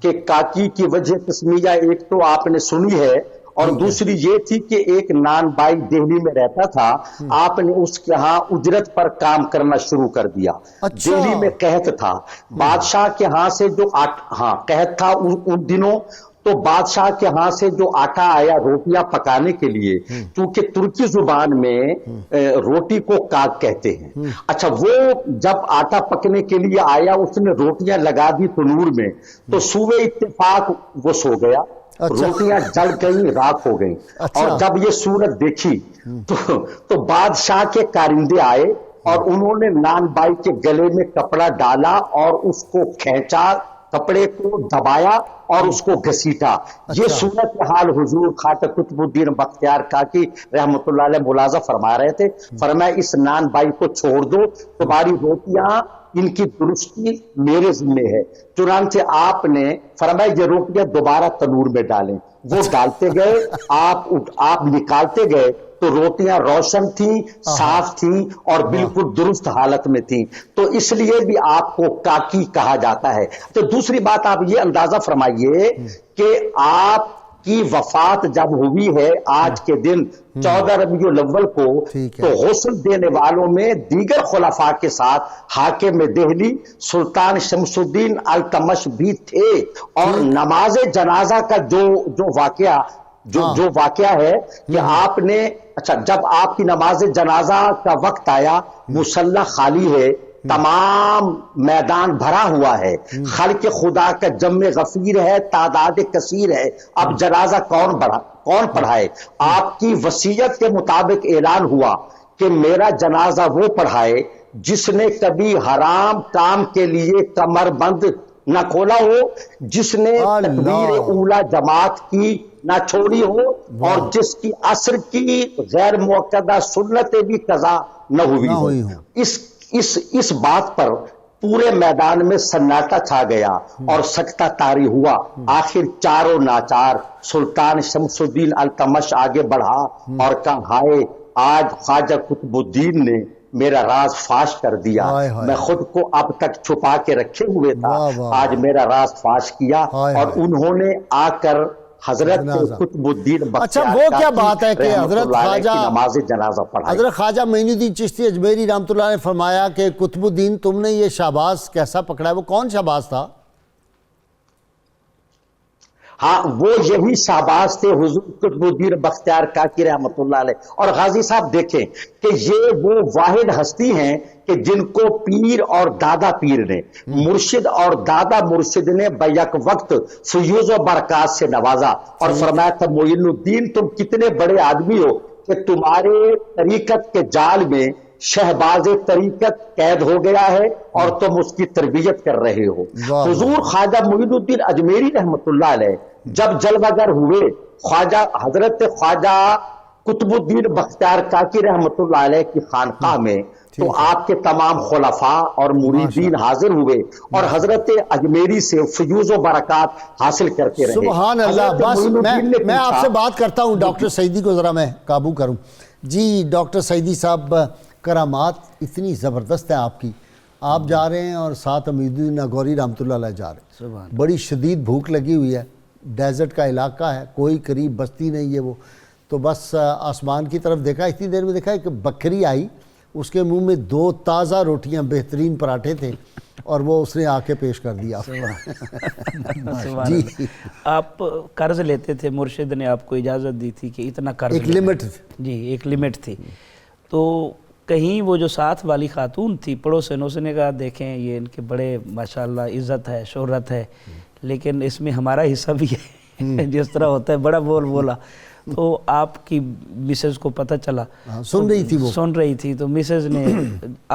کہ کاکی کی وجہ تسمیہ ایک تو آپ نے سنی ہے، اور دوسری یہ تھی کہ ایک نان بائی دہلی میں رہتا تھا، آپ نے اس کے ہاں اجرت پر کام کرنا شروع کر دیا. دہلی میں قحط تھا، بادشاہ کے ہاں سے جو قحط تھا ان دنوں، تو بادشاہ کے ہاں سے جو آٹا آیا روٹیاں پکانے کے لیے، کیونکہ ترکی زبان میں روٹی کو کاک کہتے ہیں. اچھا، وہ جب آٹا پکنے کے لیے آیا، اس نے روٹیاں لگا دی تنور میں، تو سوئے اتفاق وہ سو گیا، روٹیاں جل گئیں، راکھ ہو گئیں. اور جب یہ صورت دیکھی تو بادشاہ کے کارندے آئے اور انہوں نے نان بائی کے گلے میں کپڑا ڈالا اور اس کو کھینچا، کپڑے کو دبایا اور اس کو گھسیٹا. یہ صورت حال حضور خواجہ قطب الدین بختیار کاکی رحمۃ اللہ علیہ ملاحظہ فرما رہے تھے. فرمایا اس نان بائی کو چھوڑ دو، تمہاری روٹیاں ان کی درستی میرے ذمہ ہے. چنانچہ آپ نے فرمایا یہ روٹیاں دوبارہ تنور میں ڈالیں. وہ ڈالتے گئے، آپ نکالتے گئے تو روٹیاں روشن تھیں، صاف تھیں اور بالکل درست حالت میں تھیں. تو اس لیے بھی آپ کو کاکی کہا جاتا ہے. تو دوسری بات آپ یہ اندازہ فرمائیے کہ آپ کی وفات جب ہوئی ہے آج کے دن 14 ربیع الاول کو، تو غسل دینے والوں میں دیگر خلفاء کے ساتھ حاکم دہلی سلطان شمس الدین التمش بھی تھے، اور نماز جنازہ کا جو واقعہ ہے کہ آپ نے، اچھا جب آپ کی نماز جنازہ کا وقت آیا، مصلی خالی ہے، تمام میدان بھرا ہوا ہے، خلق خدا کا جمع غفیر ہے، تعداد کثیر ہے، اب جنازہ کون پڑھائے؟ آپ کی وصیت کے مطابق اعلان ہوا کہ میرا جنازہ وہ پڑھائے جس نے کبھی حرام کام کے لیے کمر بند نہ کھولا ہو، جس نے تکبیر اولا جماعت کی نہ چھوڑی ہو، اور جس کی عصر کی غیر موقدہ سنتیں بھی قضا نہ ہوئی ہو۔ اس بات پر پورے میدان میں سناٹا چھا گیا اور سکتہ طاری ہوا۔ آخر چاروں ناچار سلطان شمس الدین التمش آگے بڑھا اور کہا، ہائے آج خواجہ قطب الدین نے میرا راز فاش کر دیا، میں خود کو اب تک چھپا کے رکھے ہوئے تھا، آج میرا راز فاش کیا، اور انہوں نے آ کر حضرت قطب الدین اچھا وہ کیا بات ہے کہ حضرت نماز جنازہ پڑھائی؟ حضرت خواجہ معین الدین چشتی اجمیری رحمۃ اللہ نے فرمایا کہ قطب الدین تم نے یہ شہباز کیسا پکڑا ہے؟ وہ کون شہباز تھا؟ ہاں وہ یہی شہباز تھے حضور قطب الدین بختیار کاکی رحمۃ اللہ علیہ۔ اور غازی صاحب دیکھیں کہ یہ وہ واحد ہستی ہیں کہ جن کو پیر اور دادا پیر نے، مرشد اور دادا مرشد نے بیک وقت فیوز و برکات سے نوازا، اور فرمایا تھا معین الدین تم کتنے بڑے آدمی ہو کہ تمہارے طریقت کے جال میں شہباز طریقت قید ہو گیا ہے اور تم اس کی تربیت کر رہے ہو۔ حضور خواجہ معین الدین اجمیری رحمۃ اللہ علیہ جب جلوہ گر ہوئے، حضرت خواجہ قطب الدین بختیار کاکی رحمۃ اللہ علیہ کی خانقاہ میں، تو آپ کے تمام خلفاء اور مریدین حاضر ہوئے اور حضرت اجمیری سے فیوز و برکات حاصل کرتے رہے۔ سبحان اللہ۔ بس میں آپ سے بات کرتا ہوں، ڈاکٹر سعیدی کو ذرا میں قابو کروں۔ جی ڈاکٹر سعیدی صاحب، کرامات اتنی زبردست ہیں آپ کی، آپ جا رہے ہیں اور ساتھ امیدالدین ناگوری رحمۃ اللہ علیہ جا رہے ہیں، بڑی شدید بھوک لگی ہوئی ہے، ڈیزرٹ کا علاقہ ہے، کوئی قریب بستی نہیں ہے، وہ تو بس آسمان کی طرف دیکھا، اتنی دیر میں دیکھا کہ بکری آئی، اس کے منہ میں 2 تازہ روٹیاں بہترین پراٹھے تھے اور وہ اس نے آ کے پیش کر دیا۔ جی آپ قرض لیتے تھے، مرشد نے آپ کو اجازت دی تھی کہ اتنا قرض، ایک لمٹ تھی، جی ایک لمٹ تھی، تو کہیں وہ جو ساتھ والی خاتون تھی پڑوسن، اس نے کہا دیکھیں یہ ان کے بڑے ماشاءاللہ عزت ہے، شہرت ہے، لیکن اس میں ہمارا حصہ بھی ہے، جس طرح ہوتا ہے بڑا بولا۔ تو آپ کی مسز کو پتہ چلا، سن رہی تھی، تو مسز نے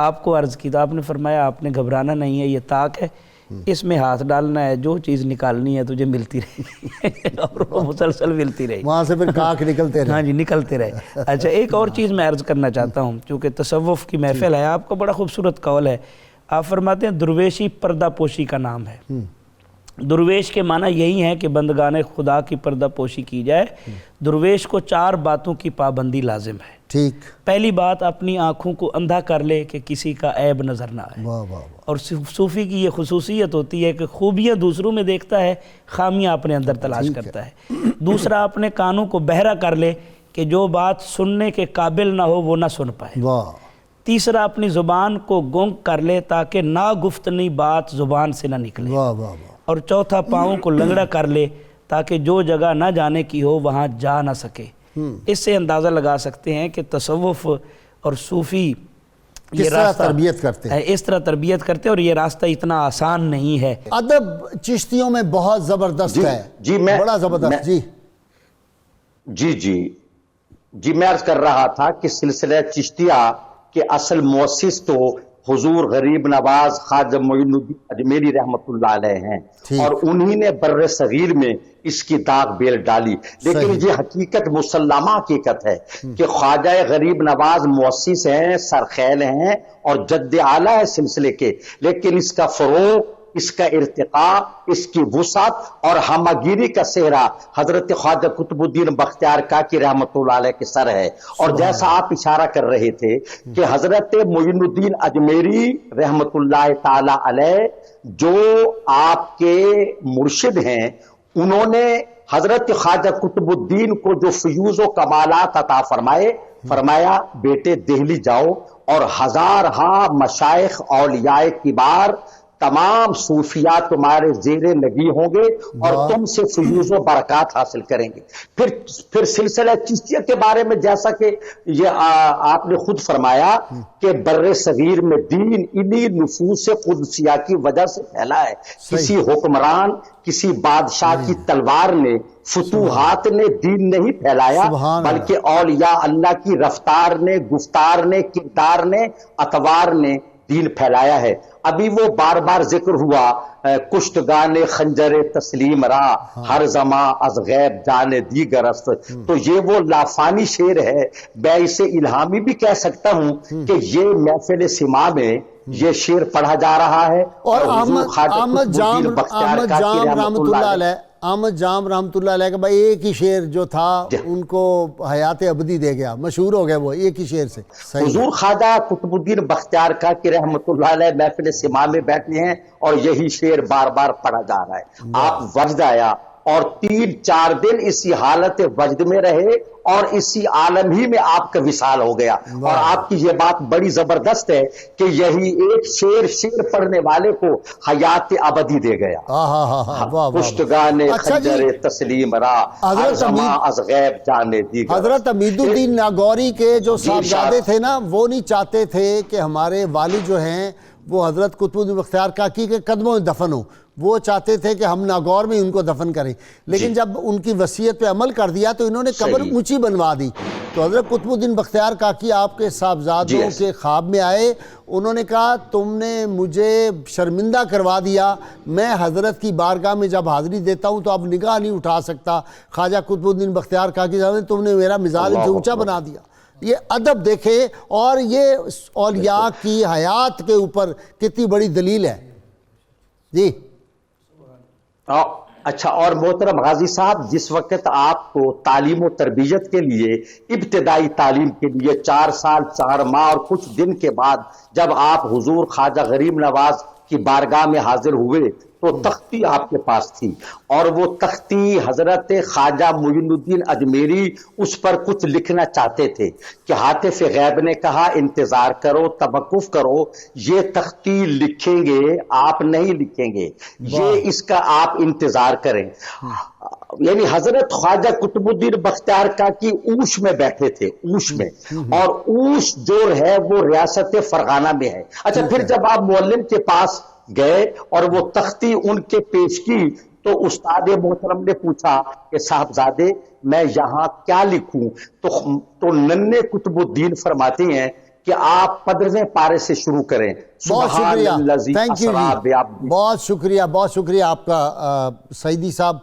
آپ کو عرض کی، تو آپ نے فرمایا آپ نے گھبرانا نہیں ہے، یہ طاق ہے، اس میں ہاتھ ڈالنا ہے، جو چیز نکالنی ہے تجھے ملتی رہے گی، اور وہ مسلسل ملتی رہی، وہاں سے پھر کاک نکلتے رہے۔ ہاں جی نکلتے رہے۔ اچھا ایک اور چیز میں عرض کرنا چاہتا ہوں، چونکہ تصوف کی محفل ہے، آپ کا بڑا خوبصورت قول ہے، آپ فرماتے ہیں درویشی پردہ پوشی کا نام ہے۔ درویش کے معنی یہی ہے کہ بندگان خدا کی پردہ پوشی کی جائے۔ درویش کو 4 باتوں کی پابندی لازم ہے۔ ٹھیک، پہلی بات اپنی آنکھوں کو اندھا کر لے کہ کسی کا عیب نظر نہ آئے، اور صوفی کی یہ خصوصیت ہوتی ہے کہ خوبیاں دوسروں میں دیکھتا ہے، خامیاں اپنے اندر تلاش کرتا ہے۔ دوسرا اپنے کانوں کو بہرا کر لے کہ جو بات سننے کے قابل نہ ہو وہ نہ سن پائے۔ تیسرا اپنی زبان کو گونگ کر لے تاکہ ناگفتنی بات زبان سے نہ نکلے، اور چوتھا پاؤں کو لنگڑا کر لے تاکہ جو جگہ نہ جانے کی ہو وہاں جا نہ سکے۔ اس سے اندازہ لگا سکتے ہیں کہ تصوف اور صوفی کس طرح تربیت کرتے ہیں، اس طرح تربیت کرتے ہیں، اور یہ راستہ اتنا آسان نہیں ہے۔ ادب چشتیوں میں بہت زبردست ہے، بڑا زبردست۔ جی میں عرض کر رہا تھا کہ سلسلہ چشتیہ کے اصل مؤسس تو حضور غریب نواز خواجہ معین الدین اجمیری رحمۃ اللہ علیہ ہیں، اور انہی نے بر صغیر میں اس کی داغ بیل ڈالی۔ لیکن یہ حقیقت مسلمہ حقیقت ہے کہ خواجہ غریب نواز مؤسس ہیں، سرخیل ہیں اور جد اعلیٰ ہے سلسلے کے، لیکن اس کا فروغ، اس کا ارتقاء، اس کی وسعت اور ہمگیری کا صحرا حضرت خواجہ قطب الدین بختیار کاکی رحمۃ اللہ علیہ کے سر ہے۔ اور جیسا آپ اشارہ کر رہے تھے کہ حضرت معین الدین اجمیری رحمۃ اللہ تعالی علیہ جو آپ کے مرشد ہیں، انہوں نے حضرت خواجہ قطب الدین کو جو فیوز و کمالات عطا فرمائے، فرمایا بیٹے دہلی جاؤ اور ہزارہا مشائخ اولیاء کبار تمام صوفیاء تمہارے زیر نگی ہوں گے اور تم سے فیوز و برکات حاصل کریں گے۔ پھر سلسلہ چشتیہ کے بارے میں جیسا کہ یہ آپ نے خود فرمایا کہ بر صغیر میں دین انہی نفوس قدسیہ کی وجہ سے پھیلا ہے۔ کسی حکمران، کسی بادشاہ کی تلوار نے، فتوحات نے دین نہیں پھیلایا، بلکہ اولیاء اللہ کی رفتار نے، گفتار نے، کردار نے، اطوار نے دین پھیلایا ہے۔ ابھی وہ بار بار ذکر ہوا کشتگان خنجر تسلیم را، ہر زماں از غیب جانے دیگر است، تو یہ وہ لافانی شعر ہے۔ میں اسے الہامی بھی کہہ سکتا ہوں کہ یہ محفل سما میں یہ شعر پڑھا جا رہا ہے۔ اور احمد جام رحمۃ اللہ علیہ کا بھائی ایک ہی شعر جو تھا ان کو حیات ابدی دے گیا، مشہور ہو گیا وہ ایک ہی شعر سے۔ حضور خواجہ قطب الدین بختیار کاکی رحمۃ اللہ علیہ محفل سما میں بیٹھے ہیں اور یہی شعر بار بار پڑھا جا رہا ہے۔ آپ وجد آیا اور 3-4 دن اسی حالت وجد میں رہے اور اسی عالم ہی میں آپ کا وصال ہو گیا۔ اور آپ کی یہ بات بڑی زبردست ہے کہ یہی ایک شعر پڑھنے والے کو حیات ابدی دے گیا۔ کشتگان خنجر تسلیم را، ہر زماں از غیب جانے دیگر۔ حضرت امید الدین ناگوری کے جو صاحبزادے تھے نا، وہ نہیں چاہتے تھے کہ ہمارے والد جو ہیں وہ حضرت قطب الدین بختیار کاکی کے قدموں میں دفن ہو، وہ چاہتے تھے کہ ہم ناگور میں ان کو دفن کریں، لیکن جب ان کی وصیت پہ عمل کر دیا تو انہوں نے قبر اونچی بنوا دی۔ تو حضرت قطب الدین بختیار کاکی آپ کے صاحبزادوں کے خواب میں آئے، انہوں نے کہا تم نے مجھے شرمندہ کروا دیا، میں حضرت کی بارگاہ میں جب حاضری دیتا ہوں تو اب نگاہ نہیں اٹھا سکتا، خواجہ قطب الدین بختیار کاکی صاحب نے تم نے میرا مزاج اونچا بنا دیا۔ یہ ادب دیکھیں اور یہ اولیاء کی حیات کے اوپر کتنی بڑی دلیل ہے۔ جی اچھا، اور محترم غازی صاحب، جس وقت آپ کو تعلیم و تربیت کے لیے، ابتدائی تعلیم کے لیے 4 سال 4 ماہ اور کچھ دن کے بعد جب آپ حضور خواجہ غریب نواز کی بارگاہ میں حاضر ہوئے تو تختی آپ کے پاس تھی، اور وہ تختی حضرت خواجہ معین الدین اجمیری اس پر کچھ لکھنا چاہتے تھے کہ حاطف غیب نے کہا انتظار کرو، توقف کرو، یہ تختی لکھیں گے، آپ نہیں لکھیں گے، یہ اس کا آپ انتظار کریں۔ یعنی حضرت خواجہ قطب الدین بختیار کاکی اوش میں بیٹھے تھے، اوش میں، اور اوش جو ہے وہ ریاست فرغانہ میں ہے۔ اچھا، پھر جب آپ معلم کے پاس گئے اور وہ تختی ان کے پیش کی تو استاد محترم نے پوچھا کہ صاحبزادے میں یہاں کیا لکھوں؟ تو ننھے قطب الدین فرماتے ہیں کہ آپ 15ویں پارے سے شروع کریں۔ بہت شکریہ، تھینک یو جی، بہت شکریہ، بہت شکریہ آپ کا سعیدی صاحب،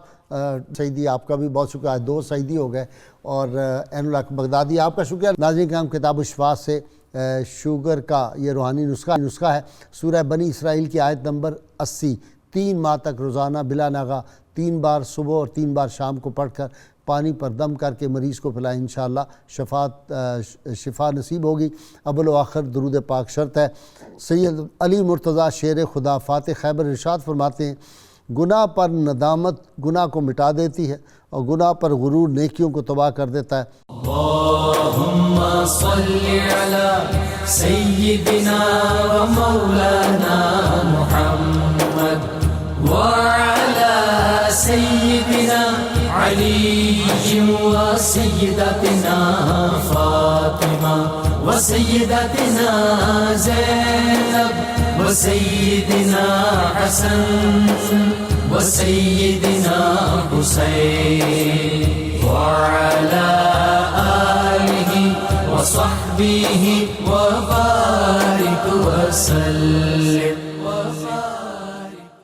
سعیدی آپ کا بھی بہت شکریہ، 2 سعیدی ہو گئے، اور عین الحق بغدادی آپ کا شکریہ۔ ناظرین کرام، کتاب الشفاء سے شوگر کا یہ روحانی نسخہ ہے، سورہ بنی اسرائیل کی آیت نمبر 80، 3 ماہ تک روزانہ بلا ناغہ 3 بار صبح اور 3 بار شام کو پڑھ کر پانی پر دم کر کے مریض کو پلائیں، انشاءاللہ شفا نصیب ہوگی۔ اول و آخر درود پاک شرط ہے۔ سید علی مرتضیٰ شیر خدا فاتح خیبر ارشاد فرماتے ہیں گناہ پر ندامت گناہ کو مٹا دیتی ہے اور گناہ پر غرور نیکیوں کو تباہ کر دیتا ہے۔ اللہم صلی علی سیدنا و مولانا محمد وعلی سیدنا علی و سیدتنا فاطمہ و سیدتنا زینب و سیدنا حسن و سیدنا حسین وعلی آلہ و صحبہ و بارک وسلم۔